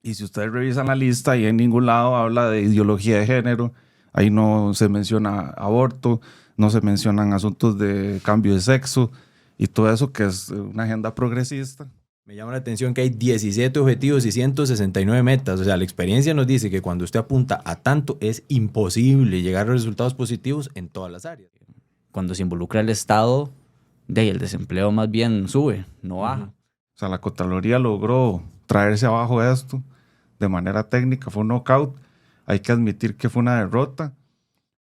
Y si ustedes revisan la lista, ahí en ningún lado habla de ideología de género, ahí no se menciona aborto, no se mencionan asuntos de cambio de sexo y todo eso que es una agenda progresista. Me llama la atención que hay 17 objetivos y 169 metas. O sea, la experiencia nos dice que cuando usted apunta a tanto es imposible llegar a resultados positivos en todas las áreas. Cuando se involucra el Estado, el desempleo más bien sube, no baja. O sea, la Contraloría logró traerse abajo esto de manera técnica, fue un knockout. Hay que admitir que fue una derrota.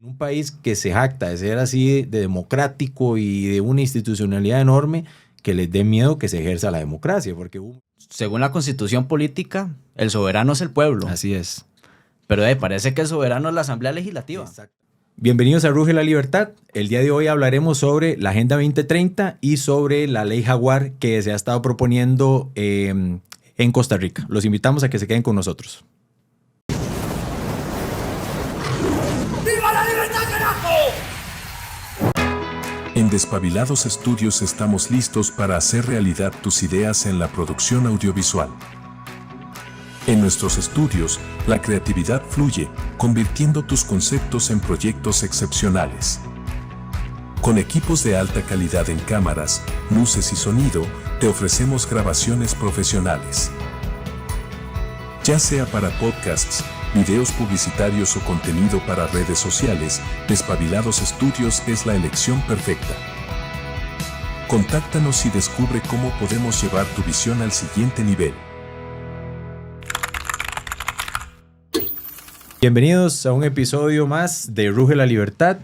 Un país que se jacta de ser así de democrático y de una institucionalidad enorme, que les dé miedo que se ejerza la democracia, porque según la Constitución política, el soberano es el pueblo. Así es. Pero parece que el soberano es la Asamblea Legislativa. Exacto. Bienvenidos a Ruge la Libertad. El día de hoy hablaremos sobre la Agenda 2030 y sobre la Ley Jaguar que se ha estado proponiendo en Costa Rica. Los invitamos a que se queden con nosotros. ¡Viva la libertad, carajo! En Despabilados Estudios estamos listos para hacer realidad tus ideas en la producción audiovisual. En nuestros estudios, la creatividad fluye, convirtiendo tus conceptos en proyectos excepcionales. Con equipos de alta calidad en cámaras, luces y sonido, te ofrecemos grabaciones profesionales. Ya sea para podcasts, videos publicitarios o contenido para redes sociales, Despabilados Estudios es la elección perfecta. Contáctanos y descubre cómo podemos llevar tu visión al siguiente nivel. Bienvenidos a un episodio más de Ruge la Libertad,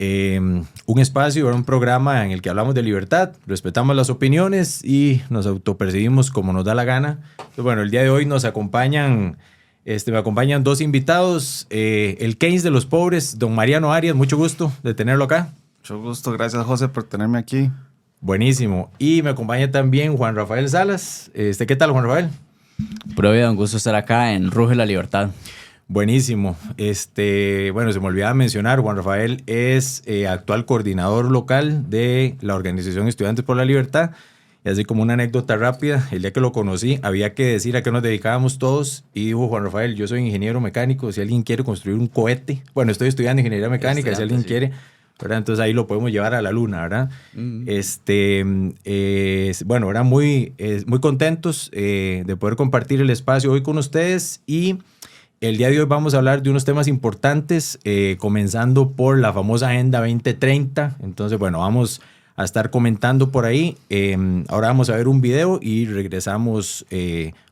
un espacio, un programa en el que hablamos de libertad, respetamos las opiniones y nos autopercibimos como nos da la gana. Entonces, bueno, el día de hoy nos acompañan, me acompañan dos invitados, el Keynes de los pobres, don Mariano Arias, mucho gusto de tenerlo acá. Mucho gusto, gracias José por tenerme aquí. Buenísimo. Y me acompaña también Juan Rafael Salas. ¿Qué tal, Juan Rafael? Pura vida, un gusto estar acá en Ruge la Libertad. Buenísimo. Bueno, se me olvidaba mencionar, Juan Rafael es actual coordinador local de la Organización Estudiantes por la Libertad. Y así como una anécdota rápida, el día que lo conocí había que decir a qué nos dedicábamos todos y dijo Juan Rafael, yo soy ingeniero mecánico, si alguien quiere construir un cohete, bueno, estoy estudiando ingeniería mecánica, si alguien quiere, ¿verdad? Entonces ahí lo podemos llevar a la luna, ¿verdad? Bueno, ahora muy contentos de poder compartir el espacio hoy con ustedes y el día de hoy vamos a hablar de unos temas importantes, comenzando por la famosa Agenda 2030. Entonces, bueno, vamos a estar comentando por ahí. Ahora vamos a ver un video y regresamos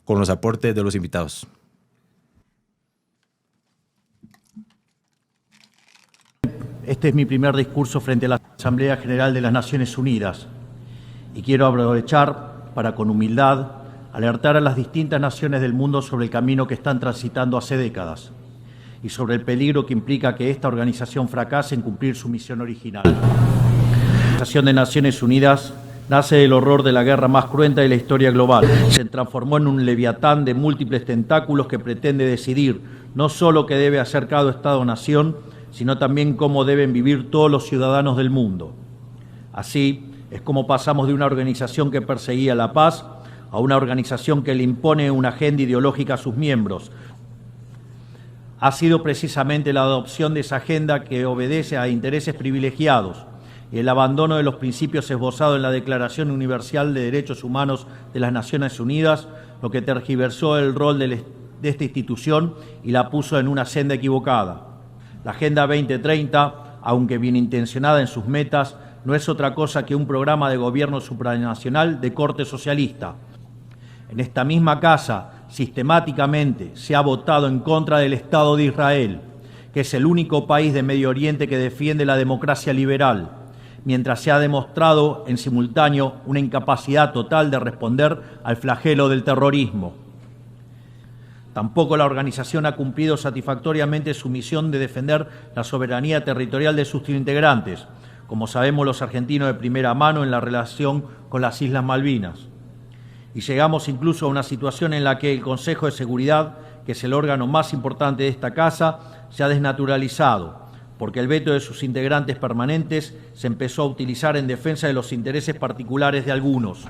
con los aportes de los invitados. Este es mi primer discurso frente a la Asamblea General de las Naciones Unidas y quiero aprovechar para, con humildad, alertar a las distintas naciones del mundo sobre el camino que están transitando hace décadas y sobre el peligro que implica que esta organización fracase en cumplir su misión original. La Organización de Naciones Unidas nace del horror de la guerra más cruenta de la historia global. Se transformó en un leviatán de múltiples tentáculos que pretende decidir no solo qué debe hacer cada Estado-nación, sino también cómo deben vivir todos los ciudadanos del mundo. Así es como pasamos de una organización que perseguía la paz a una organización que le impone una agenda ideológica a sus miembros. Ha sido precisamente la adopción de esa agenda que obedece a intereses privilegiados y el abandono de los principios esbozados en la Declaración Universal de Derechos Humanos de las Naciones Unidas lo que tergiversó el rol de esta institución y la puso en una senda equivocada. La Agenda 2030, aunque bien intencionada en sus metas, no es otra cosa que un programa de gobierno supranacional de corte socialista. En esta misma casa, sistemáticamente, se ha votado en contra del Estado de Israel, que es el único país de Medio Oriente que defiende la democracia liberal, mientras se ha demostrado en simultáneo una incapacidad total de responder al flagelo del terrorismo. Tampoco la organización ha cumplido satisfactoriamente su misión de defender la soberanía territorial de sus integrantes, como sabemos los argentinos de primera mano en la relación con las Islas Malvinas. Y llegamos incluso a una situación en la que el Consejo de Seguridad, que es el órgano más importante de esta casa, se ha desnaturalizado, porque el veto de sus integrantes permanentes se empezó a utilizar en defensa de los intereses particulares de algunos.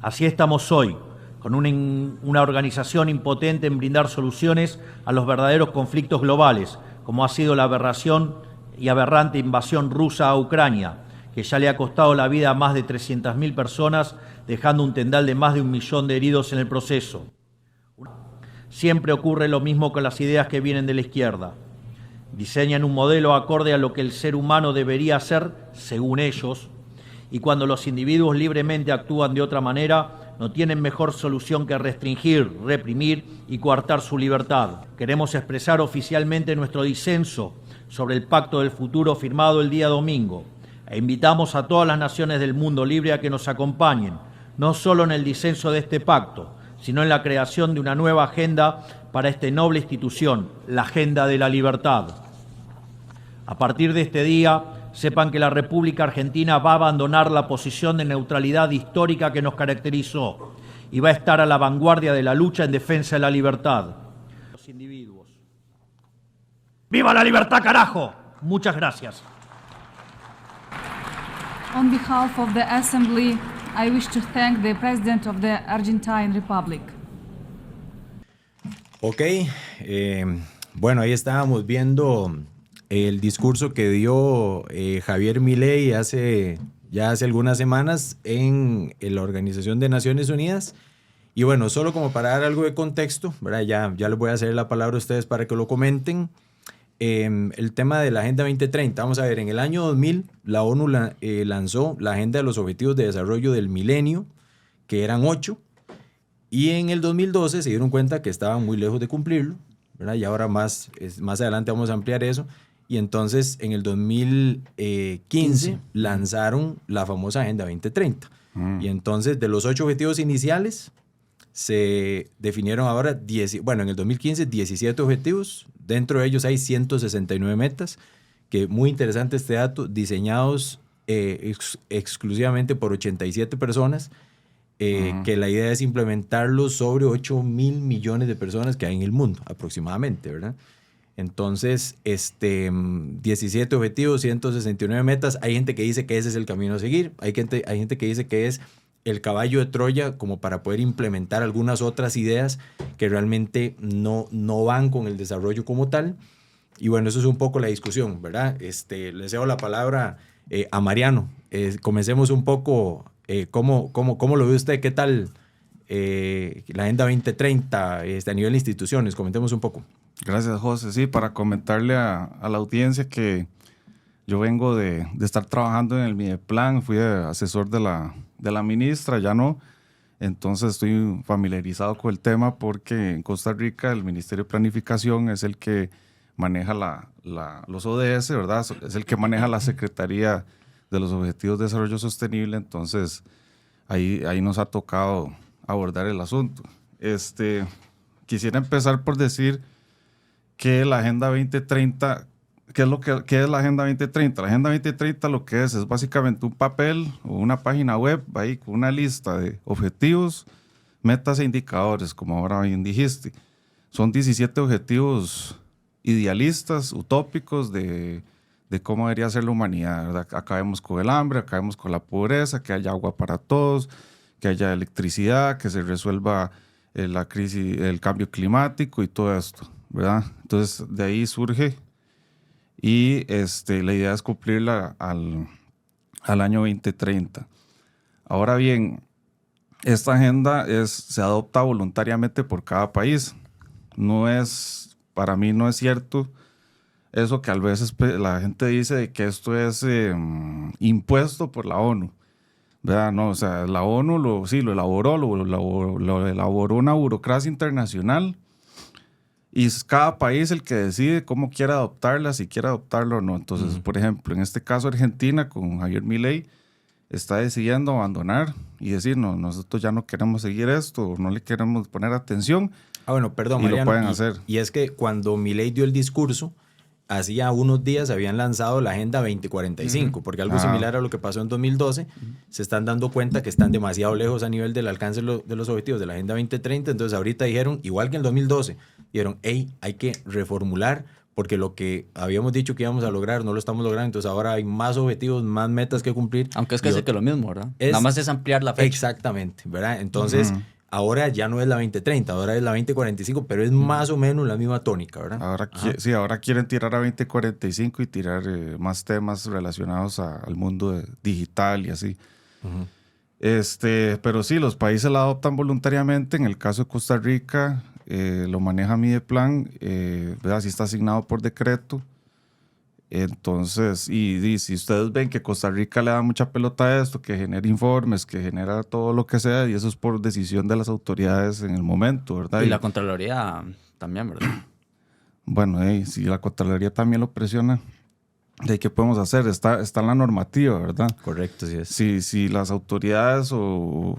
Así estamos hoy, con una organización impotente en brindar soluciones a los verdaderos conflictos globales, como ha sido la aberración y aberrante invasión rusa a Ucrania, que ya le ha costado la vida a más de 300.000 personas, dejando un tendal de más de 1 millón de heridos en el proceso. Siempre ocurre lo mismo con las ideas que vienen de la izquierda. Diseñan un modelo acorde a lo que el ser humano debería hacer, según ellos, y cuando los individuos libremente actúan de otra manera, no tienen mejor solución que restringir, reprimir y coartar su libertad. Queremos expresar oficialmente nuestro disenso sobre el Pacto del Futuro firmado el día domingo, e invitamos a todas las naciones del mundo libre a que nos acompañen, no solo en el disenso de este pacto, sino en la creación de una nueva agenda para esta noble institución, la agenda de la libertad. A partir de este día, sepan que la República Argentina va a abandonar la posición de neutralidad histórica que nos caracterizó y va a estar a la vanguardia de la lucha en defensa de la libertad. Los individuos. ¡Viva la libertad, carajo! Muchas gracias. On behalf of the Assembly, I wish to thank the President of the Argentine Republic. Ok, bueno, ahí estábamos viendo el discurso que dio Javier Milei hace algunas semanas en la Organización de Naciones Unidas. Y bueno, solo como para dar algo de contexto, ¿verdad? Ya les voy a hacer la palabra a ustedes para que lo comenten. El tema de la Agenda 2030. Vamos a ver, en el año 2000 la ONU lanzó la Agenda de los Objetivos de Desarrollo del Milenio, que eran 8, y en el 2012 se dieron cuenta que estaban muy lejos de cumplirlo, ¿verdad? Y ahora más adelante vamos a ampliar eso. Y entonces en el 2015 lanzaron la famosa Agenda 2030. Y entonces de los 8 objetivos iniciales se definieron ahora, en el 2015 17 objetivos. Dentro de ellos hay 169 metas, que muy interesante este dato, diseñados exclusivamente por 87 personas, que la idea es implementarlos sobre 8.000 millones de personas que hay en el mundo, aproximadamente, ¿verdad? Entonces, 17 objetivos, 169 metas. Hay gente que dice que ese es el camino a seguir. Hay gente que dice que es el caballo de Troya como para poder implementar algunas otras ideas que realmente no van con el desarrollo como tal. Y bueno, eso es un poco la discusión, ¿verdad? Le cedo la palabra a Mariano. Comencemos un poco, ¿cómo lo ve usted? ¿Qué tal la Agenda 2030 a nivel de instituciones? Comentemos un poco. Gracias, José. Sí, para comentarle a la audiencia que yo vengo de estar trabajando en el Mideplan, fui asesor de la ministra, ya no. Entonces estoy familiarizado con el tema porque en Costa Rica el Ministerio de Planificación es el que maneja los ODS, ¿verdad? Es el que maneja la Secretaría de los Objetivos de Desarrollo Sostenible. Entonces ahí nos ha tocado abordar el asunto. Quisiera empezar por decir que la Agenda 2030, ¿qué es la Agenda 2030? La Agenda 2030 lo que es básicamente un papel o una página web ahí con una lista de objetivos, metas e indicadores, como ahora bien dijiste. Son 17 objetivos idealistas, utópicos de cómo debería ser la humanidad, ¿verdad? Acabemos con el hambre, acabemos con la pobreza, que haya agua para todos, que haya electricidad, que se resuelva la crisis, el cambio climático y todo esto, ¿verdad? Entonces de ahí surge y la idea es cumplirla al año 2030. Ahora bien, esta agenda se adopta voluntariamente por cada país. Para mí no es cierto eso que a veces la gente dice de que esto es impuesto por la ONU, ¿verdad? No, o sea, la ONU lo elaboró una burocracia internacional y es cada país el que decide cómo quiere adoptarla, si quiere adoptarlo o no. Entonces, por ejemplo, en este caso Argentina con Javier Milei está decidiendo abandonar y decir, no, nosotros ya no queremos seguir esto, no le queremos poner atención. Bueno, perdón, y Mariano, lo pueden hacer. Y es que cuando Milei dio el discurso, hacía unos días habían lanzado la Agenda 2045, porque algo similar a lo que pasó en 2012, se están dando cuenta que están demasiado lejos a nivel del alcance de los objetivos de la Agenda 2030, entonces ahorita dijeron, igual que en 2012, dijeron, hey, hay que reformular, porque lo que habíamos dicho que íbamos a lograr no lo estamos logrando, entonces ahora hay más objetivos, más metas que cumplir. Aunque es casi que lo mismo, ¿verdad? Nada más es ampliar la fecha. Exactamente, ¿verdad? Entonces, ahora ya no es la 2030, ahora es la 2045, pero es más o menos la misma tónica, ¿verdad? Ahora, sí, ahora quieren tirar a 2045 y tirar más temas relacionados al mundo digital y así. Pero sí, los países la adoptan voluntariamente. En el caso de Costa Rica, lo maneja Mideplan, ¿verdad? Sí está asignado por decreto. Entonces, y si ustedes ven que Costa Rica le da mucha pelota a esto, que genera informes, que genera todo lo que sea, y eso es por decisión de las autoridades en el momento, ¿verdad? Y la Contraloría también, ¿verdad? Bueno, si la Contraloría también lo presiona, ¿de qué podemos hacer? Está en la normativa, ¿verdad? Correcto, sí es. Si las autoridades o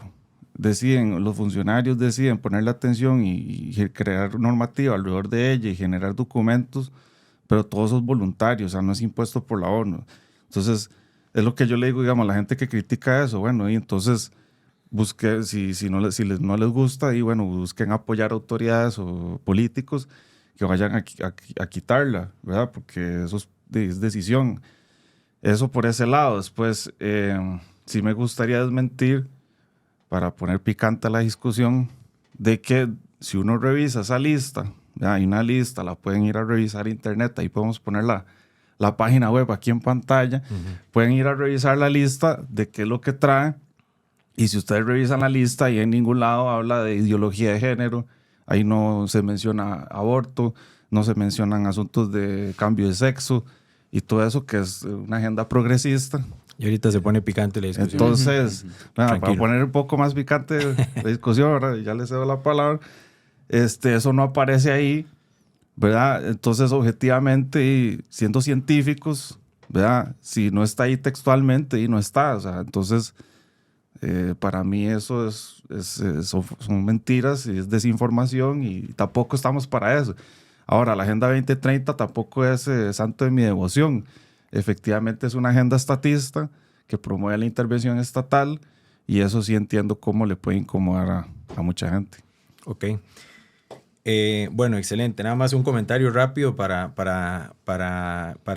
los funcionarios deciden ponerle atención y crear normativa alrededor de ella y generar documentos, pero todo eso es voluntario, o sea, no es impuesto por la ONU. Entonces, es lo que yo le digo, digamos, a la gente que critica eso, bueno, y entonces busquen, si no les gusta, y bueno, busquen apoyar autoridades o políticos que vayan a quitarla, ¿verdad? Porque eso es decisión. Eso por ese lado. Después, sí me gustaría desmentir, para poner picante a la discusión, de que si uno revisa esa lista, hay una lista, la pueden ir a revisar en internet, ahí podemos poner la página web aquí en pantalla, pueden ir a revisar la lista de qué es lo que trae, y si ustedes revisan la lista, ahí en ningún lado habla de ideología de género, ahí no se menciona aborto, no se mencionan asuntos de cambio de sexo, y todo eso que es una agenda progresista. Y ahorita se pone picante la discusión. Entonces, para poner un poco más picante la discusión, ¿verdad? Ya les cedo la palabra. Eso no aparece ahí, ¿verdad? Entonces, objetivamente, y siendo científicos, ¿verdad? Si no está ahí textualmente, y no está. O sea, entonces, para mí eso son mentiras y es desinformación, y tampoco estamos para eso. Ahora, la Agenda 2030 tampoco es santo de mi devoción. Efectivamente, es una agenda estatista que promueve la intervención estatal, y eso sí entiendo cómo le puede incomodar a mucha gente. Ok. Bueno, excelente. Nada más un comentario rápido para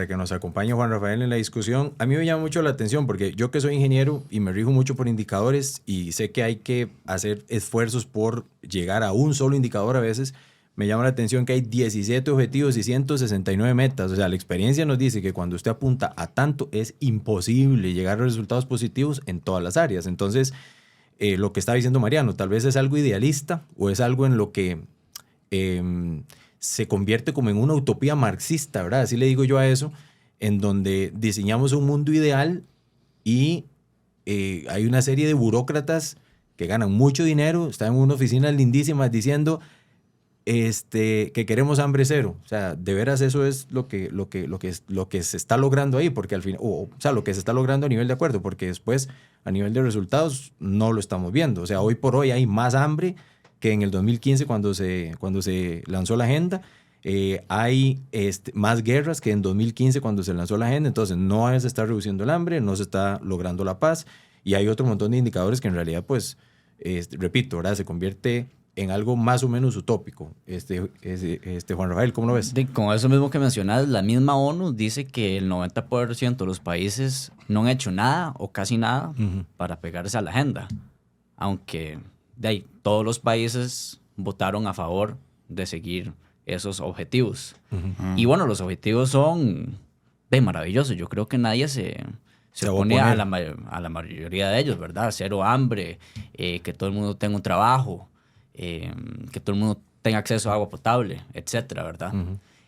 que nos acompañe Juan Rafael en la discusión. A mí me llama mucho la atención porque yo, que soy ingeniero y me rijo mucho por indicadores y sé que hay que hacer esfuerzos por llegar a un solo indicador a veces, me llama la atención que hay 17 objetivos y 169 metas. O sea, la experiencia nos dice que cuando usted apunta a tanto es imposible llegar a resultados positivos en todas las áreas. Entonces, lo que está diciendo Mariano, tal vez es algo idealista o es algo en lo que se convierte como en una utopía marxista, ¿verdad? Así le digo yo a eso, en donde diseñamos un mundo ideal y hay una serie de burócratas que ganan mucho dinero, están en unas oficinas lindísimas diciendo que queremos hambre cero. O sea, de veras eso es lo que se está logrando ahí, porque al final, o sea, lo que se está logrando a nivel de acuerdo, porque después a nivel de resultados no lo estamos viendo. O sea, hoy por hoy hay más hambre que en el 2015 cuando se lanzó la agenda. Hay más guerras que en 2015 cuando se lanzó la agenda. Entonces no se está reduciendo el hambre, no se está logrando la paz, y hay otro montón de indicadores que en realidad, pues, repito, ¿verdad? Se convierte en algo más o menos utópico. Juan Rafael, ¿cómo lo ves? Con eso mismo que mencionas, la misma ONU dice que el 90% de los países no han hecho nada o casi nada para pegarse a la agenda, aunque de ahí todos los países votaron a favor de seguir esos objetivos. Y bueno, los objetivos son maravillosos. Yo creo que nadie se opone a la mayoría de ellos, ¿verdad? Cero hambre, que todo el mundo tenga un trabajo, que todo el mundo tenga acceso a agua potable, etcétera, ¿verdad?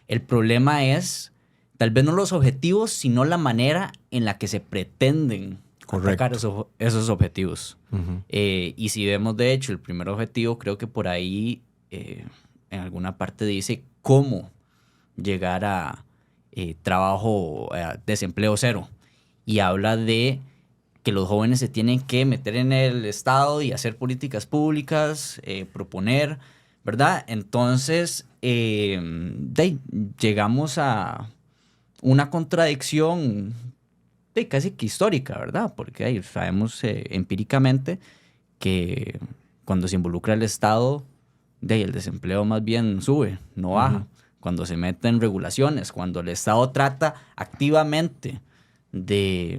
El problema es, tal vez no los objetivos, sino la manera en la que se pretenden atacar esos objetivos. Y si vemos, de hecho, el primer objetivo, creo que por ahí en alguna parte dice cómo llegar a desempleo cero. Y habla de que los jóvenes se tienen que meter en el Estado y hacer políticas públicas, proponer, ¿verdad? Entonces, llegamos a una contradicción casi que histórica, ¿verdad? Porque sabemos empíricamente que cuando se involucra el Estado, el desempleo más bien sube, no baja. Cuando se meten regulaciones, cuando el Estado trata activamente de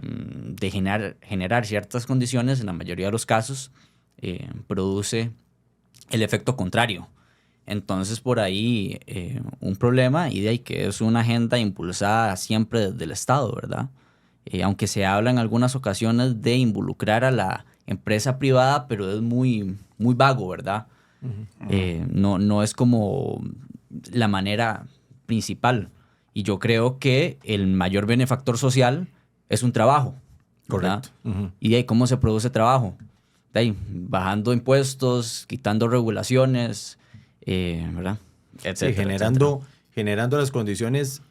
generar ciertas condiciones, en la mayoría de los casos produce el efecto contrario. Entonces, por ahí un problema, y de ahí que es una agenda impulsada siempre desde el Estado, ¿verdad? Aunque se habla en algunas ocasiones de involucrar a la empresa privada, pero es muy, muy vago, ¿verdad? No es como la manera principal. Y yo creo que el mayor benefactor social es un trabajo, ¿verdad? Correcto. Y de ahí, ¿cómo se produce trabajo? De ahí, bajando impuestos, quitando regulaciones, ¿verdad? Etcétera, Sí, generando las condiciones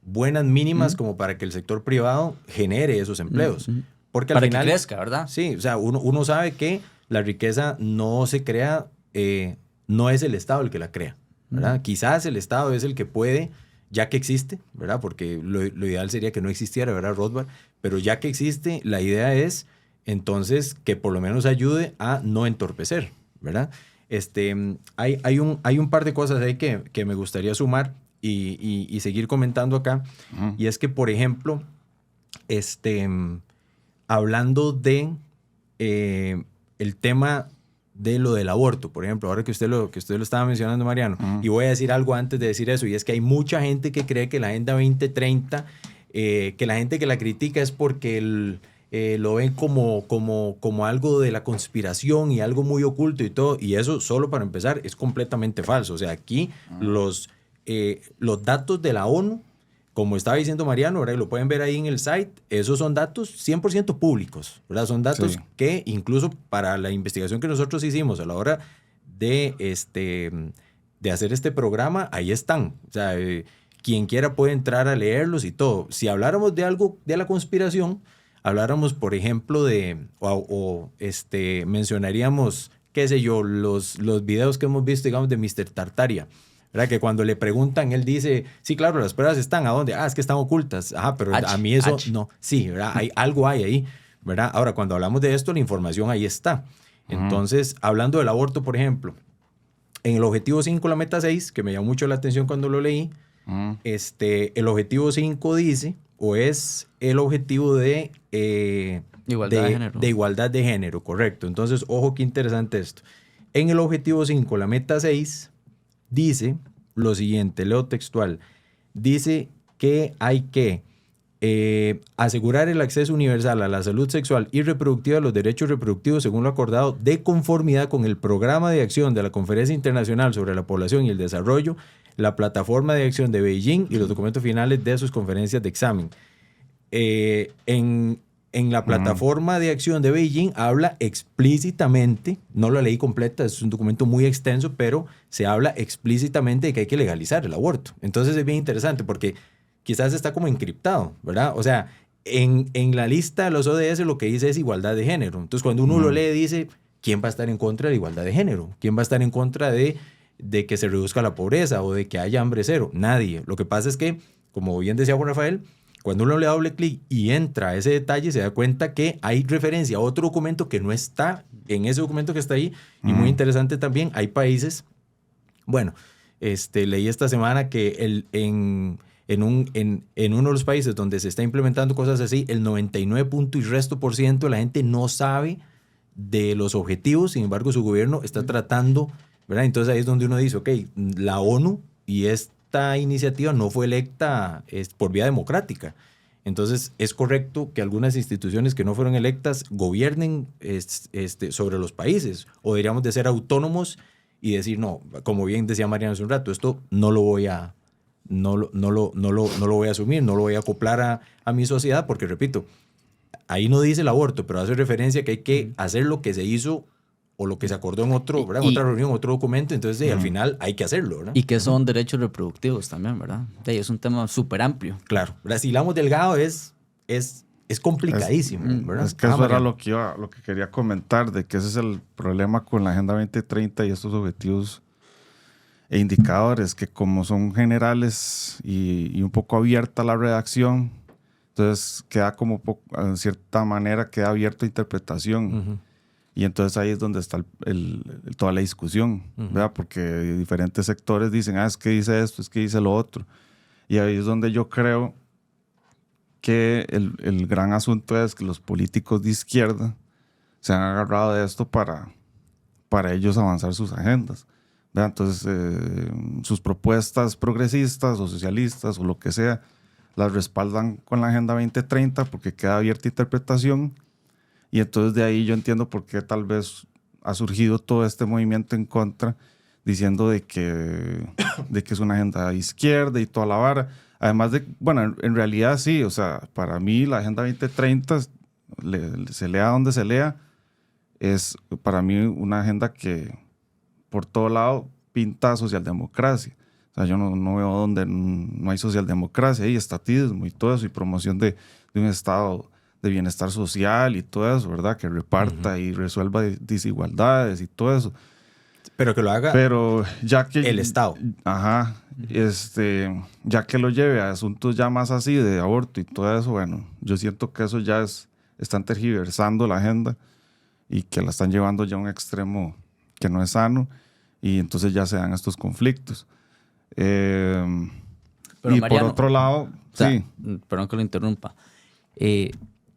buenas, mínimas, como para que el sector privado genere esos empleos. Porque al para final, que crezca, ¿verdad? Sí, o sea, uno sabe que la riqueza no se crea, no es el Estado el que la crea, ¿verdad? Quizás el Estado es el que puede, ya que existe, ¿verdad? Porque lo ideal sería que no existiera, ¿verdad, Rothbard? Pero ya que existe, la idea es, entonces, que por lo menos ayude a no entorpecer, ¿verdad? Hay un par de cosas ahí que me gustaría sumar y seguir comentando acá. Y es que, por ejemplo, hablando de el tema de lo del aborto, por ejemplo, ahora que usted lo estaba mencionando, Mariano, y voy a decir algo antes de decir eso, y es que hay mucha gente que cree que la Agenda 2030, que la gente que la critica es porque lo ven como algo de la conspiración y algo muy oculto y todo, y eso, solo para empezar, es completamente falso. O sea, aquí los datos de la ONU, como estaba diciendo Mariano, ¿verdad? Y lo pueden ver ahí en el site, esos son datos 100% públicos, ¿verdad? Son datos que incluso para la investigación que nosotros hicimos a la hora de hacer este programa, ahí están. O sea, quien quiera puede entrar a leerlos y todo. Si habláramos de algo de la conspiración, habláramos, por ejemplo, mencionaríamos, qué sé yo, los videos que hemos visto, digamos, de Mr. Tartaria, ¿verdad? Que cuando le preguntan, él dice, sí, claro, las pruebas están, ¿a dónde? Es que están ocultas. Pero a mí eso no. Sí, ¿verdad? Algo hay ahí, ¿verdad? Ahora, cuando hablamos de esto, la información ahí está. Entonces, hablando del aborto, por ejemplo, en el objetivo 5, la meta 6, que me llamó mucho la atención cuando lo leí, el objetivo 5 dice, o es el objetivo de igualdad de género. De igualdad de género, correcto. Entonces, ojo, qué interesante esto. En el objetivo 5, la meta 6, dice lo siguiente, leo textual, dice que hay que asegurar el acceso universal a la salud sexual y reproductiva, a los derechos reproductivos según lo acordado de conformidad con el programa de acción de la Conferencia Internacional sobre la Población y el Desarrollo, la plataforma de acción de Beijing y los documentos finales de sus conferencias de examen. En la plataforma de acción de Beijing habla explícitamente, no la leí completa, es un documento muy extenso, pero se habla explícitamente de que hay que legalizar el aborto. Entonces es bien interesante porque quizás está como encriptado, ¿verdad? O sea, en la lista de los ODS lo que dice es igualdad de género. Entonces cuando uno lo lee dice, ¿quién va a estar en contra de la igualdad de género? ¿Quién va a estar en contra de que se reduzca la pobreza o de que haya hambre cero? Nadie. Lo que pasa es que, como bien decía Juan Rafael, cuando uno le da doble clic y entra a ese detalle, se da cuenta que hay referencia a otro documento que no está en ese documento que está ahí. Y muy interesante también, hay países, bueno, leí esta semana que en uno de los países donde se está implementando cosas así, el 99% de la gente no sabe de los objetivos, sin embargo su gobierno está tratando, ¿verdad? Entonces ahí es donde uno dice, ok, la ONU y esta iniciativa no fue electa por vía democrática. Entonces es correcto que algunas instituciones que no fueron electas gobiernen sobre los países, o deberíamos de ser autónomos y decir, no, como bien decía Mariano hace un rato, esto no lo voy a asumir, no lo voy a acoplar a mi sociedad, porque repito, ahí no dice el aborto, pero hace referencia que hay que hacer lo que se hizo o lo que se acordó en otra reunión, otro documento, entonces al final hay que hacerlo, ¿verdad? Y que son derechos reproductivos también, ¿verdad? Es un tema súper amplio. Claro, si hilamos delgado es complicadísimo, ¿verdad? Es que eso era lo que quería comentar, de que ese es el problema con la Agenda 2030 y estos objetivos e indicadores, que como son generales y un poco abierta la redacción, entonces queda como en cierta manera queda abierto a interpretación. Y entonces ahí es donde está toda la discusión, ¿verdad? Porque diferentes sectores dicen, es que dice esto, es que dice lo otro. Y ahí es donde yo creo que el gran asunto es que los políticos de izquierda se han agarrado de esto para para ellos avanzar sus agendas. ¿Verdad? Entonces, sus propuestas progresistas o socialistas o lo que sea, las respaldan con la Agenda 2030 porque queda abierta interpretación. Y entonces de ahí yo entiendo por qué tal vez ha surgido todo este movimiento en contra, diciendo de que es una agenda de izquierda y toda la vara. Además de, bueno, en realidad sí, o sea, para mí la Agenda 2030, se lea donde se lea, es para mí una agenda que por todo lado pinta socialdemocracia. O sea, yo no veo donde no hay socialdemocracia, hay estatismo y todo eso, y promoción de un estado de bienestar social y todo eso, ¿verdad? Que reparta y resuelva desigualdades y todo eso. Pero que lo haga Pero ya que el Estado. Ajá. Ya que lo lleve a asuntos ya más así de aborto y todo eso, bueno, yo siento que eso ya están tergiversando la agenda y que la están llevando ya a un extremo que no es sano, y entonces ya se dan estos conflictos. Pero y Mariano, por otro lado, o sea, sí. Perdón que lo interrumpa.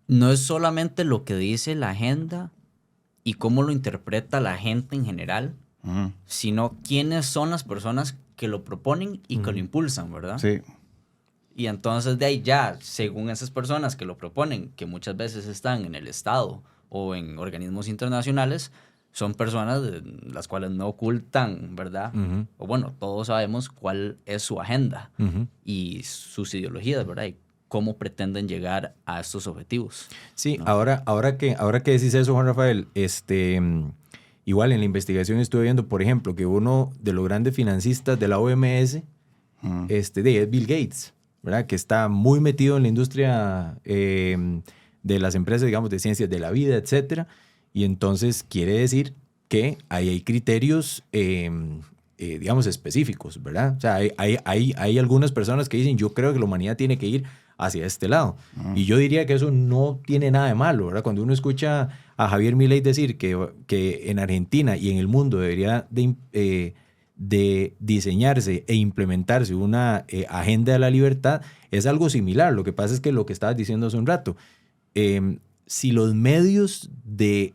No es solamente lo que dice la agenda y cómo lo interpreta la gente en general, sino quiénes son las personas que lo proponen y que lo impulsan, ¿verdad? Sí. Y entonces de ahí ya, según esas personas que lo proponen, que muchas veces están en el Estado o en organismos internacionales, son personas las cuales no ocultan, ¿verdad? O bueno, todos sabemos cuál es su agenda y sus ideologías, ¿verdad? Y cómo pretenden llegar a estos objetivos. Sí, ¿no? ahora que decís eso, Juan Rafael, igual en la investigación estuve viendo, por ejemplo, que uno de los grandes financistas de la OMS es Bill Gates, ¿verdad? Que está muy metido en la industria de las empresas, digamos, de ciencias de la vida, etcétera. Y entonces quiere decir que ahí hay criterios, digamos, específicos, ¿verdad? O sea, hay algunas personas que dicen, yo creo que la humanidad tiene que ir hacia este lado. Y yo diría que eso no tiene nada de malo, ¿verdad? Cuando uno escucha a Javier Milei decir que en Argentina y en el mundo debería de diseñarse e implementarse una agenda de la libertad, es algo similar. Lo que pasa es que lo que estabas diciendo hace un rato, si los medios de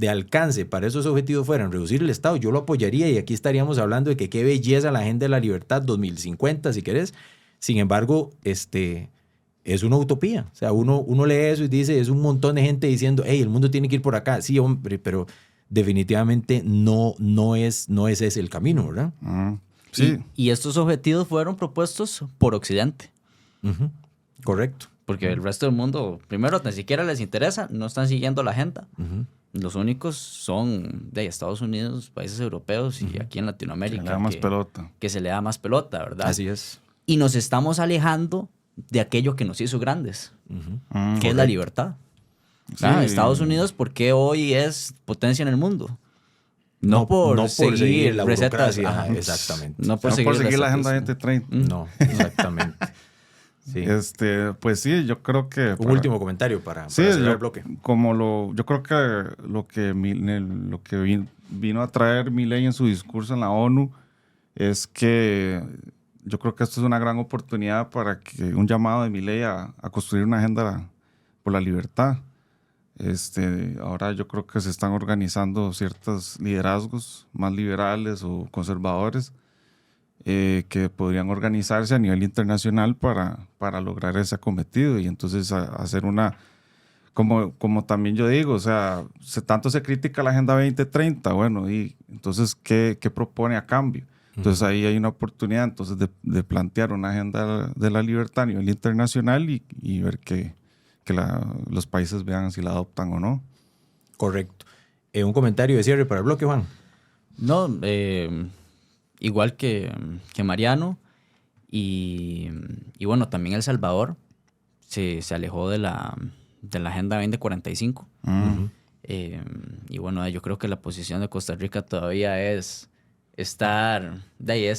alcance para esos objetivos fueran reducir el Estado, yo lo apoyaría, y aquí estaríamos hablando de que qué belleza la agenda de la libertad 2050, si querés. Sin embargo, es una utopía. O sea, uno lee eso y dice, es un montón de gente diciendo, hey, el mundo tiene que ir por acá. Sí, hombre, pero definitivamente no es ese el camino, ¿verdad? Sí. Y estos objetivos fueron propuestos por Occidente. Correcto. Porque el resto del mundo, primero, ni siquiera les interesa, no están siguiendo la agenda. Los únicos son de Estados Unidos, países europeos y aquí en Latinoamérica. Se le da más pelota. Que se le da más pelota, ¿verdad? Así es. Y nos estamos alejando de aquello que nos hizo grandes, que es la libertad. Sí. Estados Unidos, ¿por qué hoy es potencia en el mundo? No por seguir la recetas. burocracia. Exactamente. No por No seguir por seguir la recetas. Agenda 2030. No, exactamente. Sí. Pues sí, yo creo que... Un último comentario para sí, cerrar el bloque. Yo creo que lo que vino a traer Milei en su discurso en la ONU es que yo creo que esto es una gran oportunidad para que un llamado de Milei a construir una agenda por la libertad. Ahora yo creo que se están organizando ciertos liderazgos más liberales o conservadores que podrían organizarse a nivel internacional para lograr ese cometido, y entonces hacer una, como también yo digo, o sea, tanto se critica la Agenda 2030, bueno, y entonces, ¿qué propone a cambio? Entonces ahí hay una oportunidad entonces de plantear una agenda de la libertad a nivel internacional y ver que los países vean si la adoptan o no. Correcto. Un comentario de cierre para el bloque, Juan. No, igual que Mariano, y bueno, también El Salvador se alejó de la Agenda 2045. Y bueno, yo creo que la posición de Costa Rica todavía es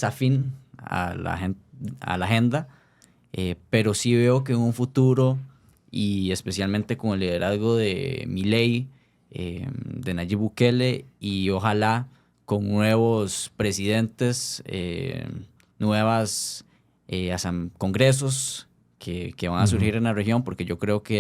afín a la agenda, pero sí veo que en un futuro, y especialmente con el liderazgo de Milei, de Nayib Bukele, y ojalá con nuevos presidentes, nuevas congresos que van a surgir en la región, porque yo creo que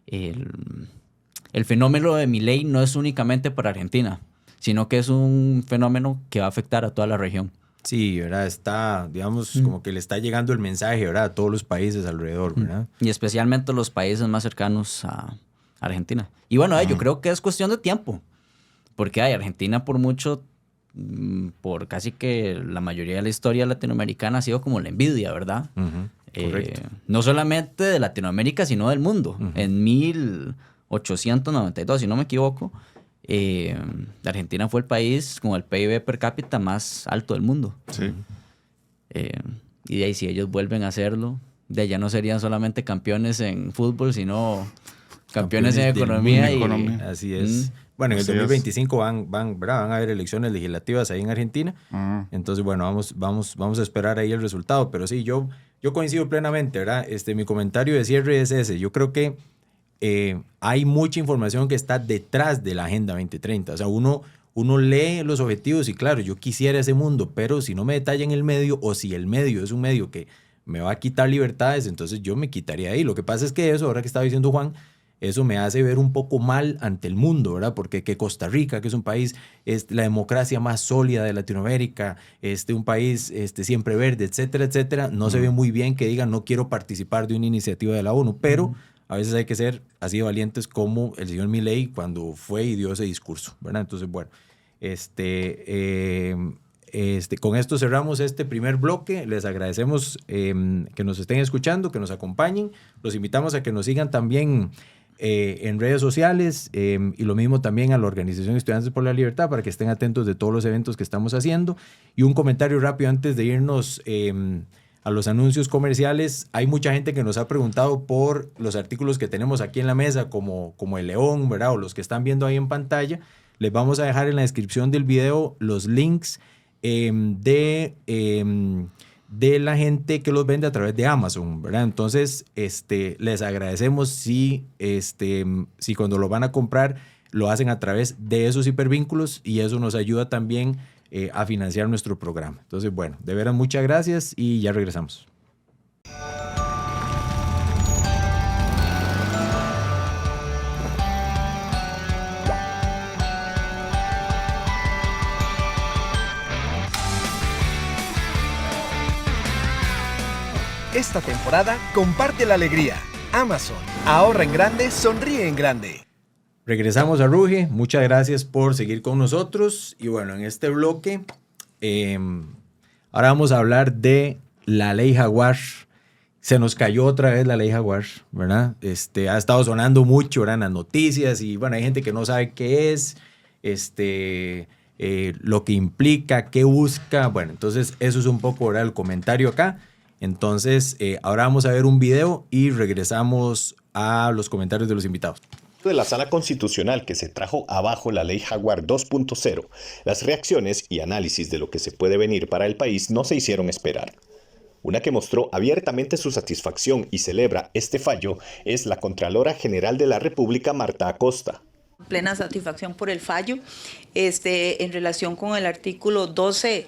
el fenómeno de Milei no es únicamente para Argentina, sino que es un fenómeno que va a afectar a toda la región. Sí, ¿verdad? Está, digamos, como que le está llegando el mensaje, ¿verdad? A todos los países alrededor, ¿verdad? Y especialmente los países más cercanos a Argentina. Y bueno, yo creo que es cuestión de tiempo, porque Argentina por casi que la mayoría de la historia latinoamericana ha sido como la envidia, ¿verdad? Correcto. No solamente de Latinoamérica, sino del mundo. En 1892, si no me equivoco, Argentina fue el país con el PIB per cápita más alto del mundo. Sí. Y de ahí, si ellos vuelven a hacerlo, de allá no serían solamente campeones en fútbol, sino campeones en del economía. mundo. Así es. Bueno, en el 2025 van a haber elecciones legislativas ahí en Argentina. Entonces, bueno, vamos a esperar ahí el resultado. Pero sí, yo coincido plenamente, ¿verdad? Mi comentario de cierre es ese. Yo creo que hay mucha información que está detrás de la Agenda 2030. O sea, uno lee los objetivos y claro, yo quisiera ese mundo, pero si no me detallan el medio o si el medio es un medio que me va a quitar libertades, entonces yo me quitaría ahí. Lo que pasa es que eso, ahora que estaba diciendo Juan, eso me hace ver un poco mal ante el mundo, ¿verdad? Porque que Costa Rica, que es un país, es la democracia más sólida de Latinoamérica, un país siempre verde, etcétera, etcétera, no se ve muy bien que digan no quiero participar de una iniciativa de la ONU, pero a veces hay que ser así de valientes como el señor Milei cuando fue y dio ese discurso, ¿verdad? Entonces, bueno, con esto cerramos este primer bloque. Les agradecemos que nos estén escuchando, que nos acompañen. Los invitamos a que nos sigan también en redes sociales y lo mismo también a la Organización Estudiantes por la Libertad para que estén atentos de todos los eventos que estamos haciendo. Y un comentario rápido antes de irnos a los anuncios comerciales. Hay mucha gente que nos ha preguntado por los artículos que tenemos aquí en la mesa, como el León, ¿verdad? O los que están viendo ahí en pantalla. Les vamos a dejar en la descripción del video los links de la gente que los vende a través de Amazon, ¿verdad? Entonces, les agradecemos si cuando lo van a comprar lo hacen a través de esos hipervínculos y eso nos ayuda también a financiar nuestro programa. Entonces, bueno, de veras muchas gracias y ya regresamos. Esta temporada comparte la alegría. Amazon, ahorra en grande, sonríe en grande. Regresamos a Ruge, muchas gracias por seguir con nosotros y bueno, en este bloque ahora vamos a hablar de la ley Jaguar. Se nos cayó otra vez la ley Jaguar, ¿verdad? Ha estado sonando mucho, ¿verdad? En las noticias y bueno, hay gente que no sabe qué es, lo que implica, qué busca, bueno, entonces eso es un poco, ¿verdad? El comentario acá. Entonces ahora vamos a ver un video y regresamos a los comentarios de los invitados. De la Sala Constitucional que se trajo abajo la Ley Jaguar 2.0, las reacciones y análisis de lo que se puede venir para el país no se hicieron esperar. Una que mostró abiertamente su satisfacción y celebra este fallo es la Contralora General de la República, Marta Acosta. Plena satisfacción por el fallo. En relación con el artículo 12,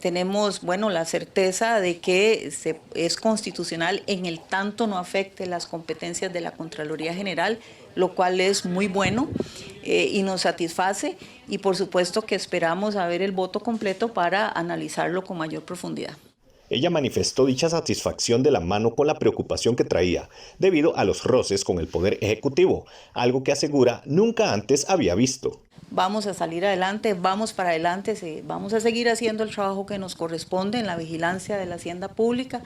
tenemos la certeza de que es constitucional en el tanto no afecte las competencias de la Contraloría General, lo cual es muy bueno y nos satisface y por supuesto que esperamos a ver el voto completo para analizarlo con mayor profundidad. Ella manifestó dicha satisfacción de la mano con la preocupación que traía debido a los roces con el Poder Ejecutivo, algo que asegura nunca antes había visto. Vamos a salir adelante, vamos para adelante, vamos a seguir haciendo el trabajo que nos corresponde en la vigilancia de la hacienda pública.